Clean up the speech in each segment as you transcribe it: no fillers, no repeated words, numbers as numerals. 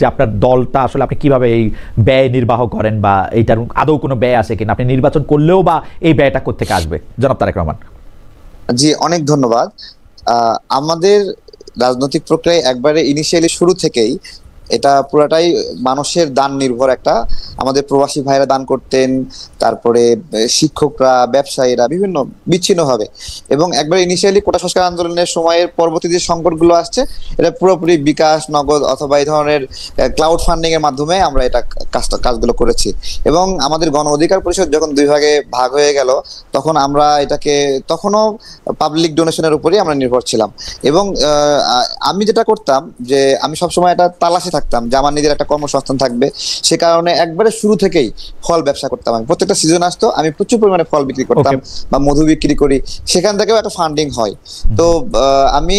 যে আপনার দলটা আসলে আপনি কিভাবে এই ব্যয় নির্বাহ করেন বা এইটার আদৌ কোনো ব্যয় আছে কিনা, আপনি নির্বাচন করলেও বা এই ব্যয়টা কোত্থেকে আসবে? জনাব তারেক রহমান। জি, অনেক ধন্যবাদ। আমাদের রাজনৈতিক প্রক্রিয়ায় একবারে ইনিশিয়ালি শুরু থেকেই এটা পুরাটাই মানুষের দান নির্ভর। আমাদের প্রবাসী ভাইরা দান করতেন, তারপরে শিক্ষকরা, ব্যবসায়ীরা বিভিন্ন বিচ্ছিন্ন হবে, এবং একবার ইনিশিয়ালি কোটা সংস্কার আন্দোলনের সময়ের পরবর্তী যে সংকটগুলো আসছে, এটা পুরোপুরি বিকাশ, নগদ অথবা এই ধরনের ক্লাউড ফান্ডিং এর মাধ্যমে আমরা এটা কাজগুলো করেছি। এবং আমাদের গণ অধিকার পরিষদ যখন দুই ভাগে ভাগ হয়ে গেল, তখন আমরা এটাকে তখনও পাবলিক ডোনেশনের উপরই আমরা নির্ভর ছিলাম। এবং আমি যেটা করতাম যে আমি সবসময় এটা তালাশে থাকতাম যে আমার নিজের একটা কর্মসংস্থান থাকবে, সে কারণে একবারে শুরু থেকেই ফল ব্যবসা করতাম। আমি প্রত্যেকটা সিজন আসতো, আমি প্রচুর পরিমাণে ফল বিক্রি করতাম বা মধু বিক্রি করি, সেখান থেকেও একটা ফান্ডিং হয়। তো আমি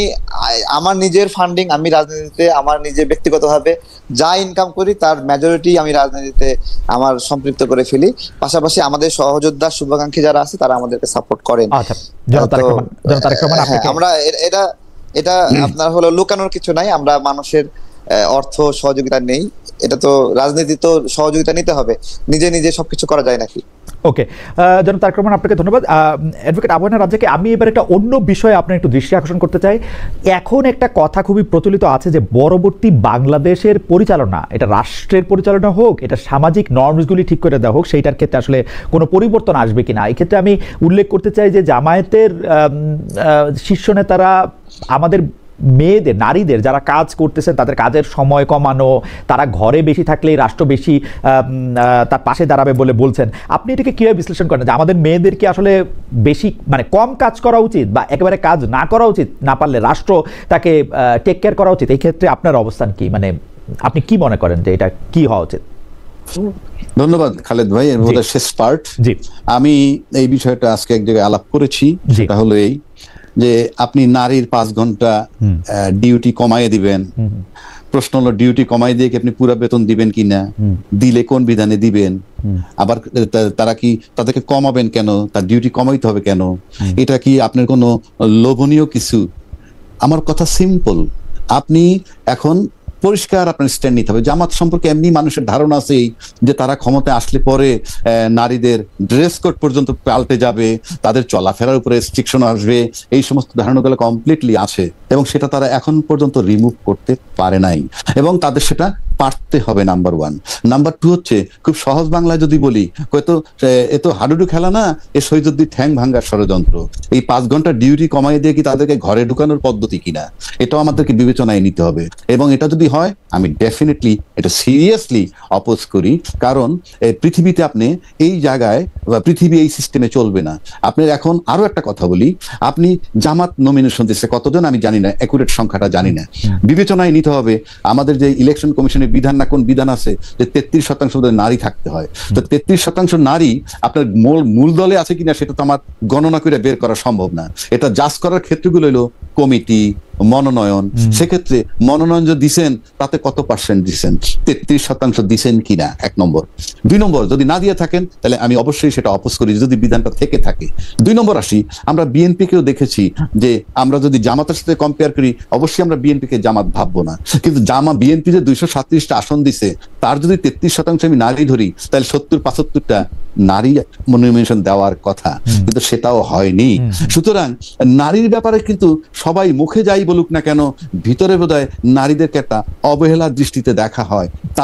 আমার নিজের ফান্ডিং আমি রাজনীতিতে আমার নিজে ব্যক্তিগতভাবে যা ইনকাম করি তার মেজরিটি আমি রাজনীতিতে আমার সম্পৃক্ত করে ফেলি। পাশাপাশি আমাদের সহযোদ্ধা শুভাকাঙ্ক্ষী যারা আছে তারা আমাদেরকে সাপোর্ট করেন। আমরা এটা আপনার হলো লুকানোর কিছু নাই, আমরা মানুষের অর্থ সহযোগিতা নেই, এটা তো রাজনীতি, তো সহযোগিতা নিতে হবে, নিজে নিজে সবকিছু করা যায় নাকি? ওকে, জনাব তারেক রহমান, আপনাকে ধন্যবাদ। অ্যাডভোকেট আবু রাজ্জাককে আমি এবার একটা অন্য বিষয়ে আপনার একটু দৃষ্টি আকর্ষণ করতে চাই। এখন একটা কথা খুবই প্রচলিত আছে যে পরবর্তী বাংলাদেশের পরিচালনা, এটা রাষ্ট্রের পরিচালনা হোক, এটা সামাজিক নর্মসগুলি ঠিক করে দেওয়া হোক, সেইটার ক্ষেত্রে আসলে কোনো পরিবর্তন আসবে কিনা। এই ক্ষেত্রে আমি উল্লেখ করতে চাই যে জামায়াতের শীর্ষ নেতারা আমাদের মেয়েদের, নারীদের যারা কাজ করতেছেন তাদের কাজের সময় কমানো, তারা ঘরে বেশি থাকলেই রাষ্ট্র বেশি তার পাশে দাঁড়াবে বলে বলছেন। আপনি এটাকে কীভাবে বিশ্লেষণ করেন যে আমাদের মেয়েদেরকে আসলে বেশি কম কাজ করা উচিত বা একেবারে কাজ না করা উচিত, না পারলে রাষ্ট্র তাকে টেক কেয়ার করা উচিত? এই ক্ষেত্রে আপনার অবস্থান কি, আপনি কি মনে করেন যে এটা কি হওয়া উচিত? ধন্যবাদ খালেদ ভাই। এর মধ্যে শেষ পার্ট, আমি এই বিষয়টা আজকে এক জায়গায় আলাপ করেছি, সেটা হলো এই যে আপনি নারীর 5 ঘন্টা ডিউটি কমাইয়ে দিবেন। প্রশ্ন হলো ডিউটি কমাই দিয়ে কি আপনি পুরো বেতন দিবেন কিনা, দিলে কোন বিধানে দিবেন, আবার তারা কি তাদেরকে কমাবেন কেন, তার ডিউটি কমাইতে হবে কেন, এটা কি আপনার কোনো লোভনীয় কিছু? আমার কথা সিম্পল, আপনি এখন পরিষ্কার আপনার স্ট্যান্ড নিতে হবে। জামাত সম্পর্কে এমনি মানুষের ধারণা আছে যে তারা ক্ষমতায় আসলে পরে নারীদের ড্রেস কোড পর্যন্ত পাল্টে যাবে, তাদের চলাফেরার উপরে রেস্ট্রিকশন আসবে, এই সমস্ত ধারণাগুলো কমপ্লিটলি আছে এবং সেটা তারা এখন পর্যন্ত রিমুভ করতে পারে নাই এবং তাদের সেটা পারতে হবে। নাম্বার 1। নাম্বার 2 হচ্ছে, খুব সহজ বাংলায় যদি বলি, এ তো হাডুডু খেলা না, এ শহীদুদ্দিন ঠ্যাং ভাঙ্গার ষড়যন্ত্র। এই 5 ঘন্টা ডিউটি কমাই দিয়ে কি তাদেরকে ঘরে ঢুকানোর পদ্ধতি কিনা, এটাও আমাদেরকে বিবেচনায় নিতে হবে। এবং এটা যদি হয়, আমি ডেফিনেটলি এটা সিরিয়াসলি অপোজ করি, কারণ পৃথিবীতে আপনি এই জায়গায় বা পৃথিবী এই সিস্টেমে চলবে না। আপনার এখন আরো একটা কথা বলি, আপনি জামাত নমিনেশন দিচ্ছে কতজন আমি জানি না, অ্যাকুরেট সংখ্যাটা জানি না, বিবেচনায় নিতে হবে। আমাদের যে ইলেকশন কমিশনের বিধান না কোন বিধান আছে যে 33% নারী থাকতে হয়, তো 33% নারী আপনার মূল দলে আছে কিনা সেটা তো আমার গণনা করে বের করা সম্ভব না। এটা জাজ করার ক্ষেত্রগুলো হলো কমিটি, মনোনয়ন। সেক্ষেত্রে মনোনয়ন যে দিচ্ছেন তাতে কত পার্সেন্ট দিচ্ছেন, 33% দিচ্ছেন কিনা, 1 নম্বর। 2 নম্বর, যদি না দিয়ে থাকেন তাহলে আমি অবশ্যই সেটা অপোজ করি যদি বিধানটা থেকে থাকে। 2 নম্বর আসি, আমরা বিএনপি কেও দেখেছি যে আমরা যদি জামাতের সাথে কম্পেয়ার করি, অবশ্যই আমরা বিএনপি কে জামাত ভাববো না, কিন্তু বিএনপি যে 237টা আসন দিছে তার যদি 33% আমি নারী ধরি, তাহলে 70-75টা নারী নমিনেশন দেওয়ার কথা, কিন্তু সেটাও হয়নি। সুতরাং নারীর ব্যাপারে কিন্তু সবাই মুখে যাই বলুক না কেন, ভিতরে বোধহয় নারীদেরকে একটা অবহেলার দৃষ্টিতে দেখা হয়। তা